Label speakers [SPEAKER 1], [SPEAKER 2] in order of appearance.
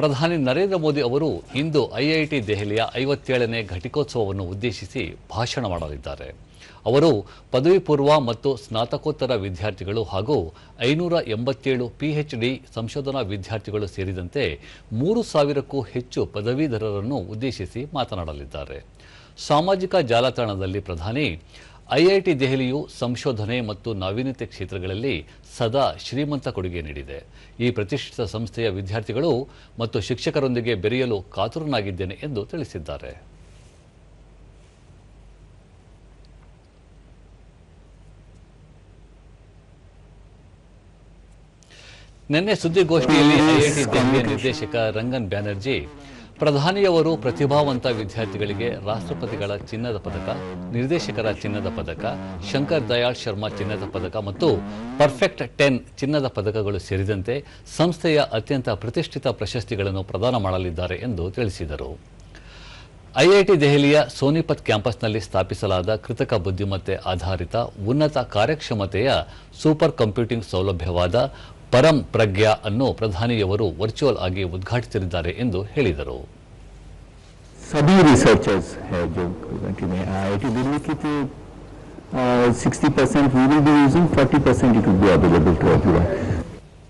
[SPEAKER 1] ಪ್ರಧಾನಿ ನರೇಂದ್ರ ಮೋದಿ ಅವರು ಇಂದು ಐಐಟಿ ದೆಹಲಿಯ 57ನೇ ಘಟಿಕೋತ್ಸವವನ್ನು ಉದ್ದೇಶಿಸಿ ಭಾಷಣ ಮಾಡಲಿದ್ದಾರೆ. ಅವರು ಪದವಿ ಪೂರ್ವ ಮತ್ತು ಸ್ನಾತಕೋತ್ತರ ವಿದ್ಯಾರ್ಥಿಗಳು ಹಾಗೂ 587 ಪಿಎಚ್ಡಿ ಸಂಶೋಧನಾ ವಿದ್ಯಾರ್ಥಿಗಳು ಸೇರಿದಂತೆ 3000ಕ್ಕೂ ಹೆಚ್ಚು ಪದವೀಧರರನ್ನು ಉದ್ದೇಶಿಸಿ ಮಾತನಾಡಲಿದ್ದಾರೆ. ಸಾಮಾಜಿಕ ಜಾಲತಾಣದಲ್ಲಿ ಪ್ರಧಾನಿ ಐಐಟಿ ದೆಹಲಿಯು ಸಂಶೋಧನೆ ಮತ್ತು ನಾವೀನ್ಯತೆ ಕ್ಷೇತ್ರಗಳಲ್ಲಿ ಸದಾ ಶ್ರೀಮಂತ ಕೊಡುಗೆ ನೀಡಿದೆ. ಈ ಪ್ರತಿಷ್ಠಿತ ಸಂಸ್ಥೆಯ ವಿದ್ಯಾರ್ಥಿಗಳು ಮತ್ತು ಶಿಕ್ಷಕರೊಂದಿಗೆ ಬೆರೆಯಲು ಕಾತುರನಾಗಿದ್ದೇನೆ ಎಂದು ತಿಳಿಸಿದ್ದಾರೆ. ನಿನ್ನೆ ಸುದ್ದಿಗೋಷ್ಠಿಯಲ್ಲಿ ಐಐಟಿ ದೆಹಲಿಯ ನಿರ್ದೇಶಕ ರಂಗನ್ ಬ್ಯಾನರ್ಜಿ ಪ್ರಧಾನಿಯವರು ಪ್ರತಿಭಾವಂತ ವಿದ್ಯಾರ್ಥಿಗಳಿಗೆ ರಾಷ್ಟ್ರಪತಿಗಳ ಚಿನ್ನದ ಪದಕ, ನಿರ್ದೇಶಕರ ಚಿನ್ನದ ಪದಕ, ಶಂಕರ್ ದಯಾಳ್ ಶರ್ಮಾ ಚಿನ್ನದ ಪದಕ ಮತ್ತು ಪರ್ಫೆಕ್ಟ್ 10 ಚಿನ್ನದ ಪದಕಗಳು ಸೇರಿದಂತೆ ಸಂಸ್ಥೆಯ ಅತ್ಯಂತ ಪ್ರತಿಷ್ಠಿತ ಪ್ರಶಸ್ತಿಗಳನ್ನು ಪ್ರದಾನ ಮಾಡಲಿದ್ದಾರೆ ಎಂದು ತಿಳಿಸಿದರು. ಐಐಟಿ ದೆಹಲಿಯ ಸೋನಿಪತ್ ಕ್ಯಾಂಪಸ್ನಲ್ಲಿ ಸ್ಥಾಪಿಸಲಾದ ಕೃತಕ ಬುದ್ಧಿಮತ್ತೆ ಆಧಾರಿತ ಉನ್ನತ ಕಾರ್ಯಕ್ಷಮತೆಯ ಸೂಪರ್ ಕಂಪ್ಯೂಟಿಂಗ್ ಸೌಲಭ್ಯವಾದ ಪರಂ ಪ್ರಜ್ಞಾ ಅನ್ನು ಪ್ರಧಾನಿಯವರು ವರ್ಚುವಲ್ ಆಗಿ ಉದ್ಘಾಟಿಸಲಿದ್ದಾರೆ ಎಂದು ಹೇಳಿದರು.
[SPEAKER 2] सभी रिसर्चर्स है जो IIT दिल्ली की तो 60% we will be using, 40% it will be available to everyone.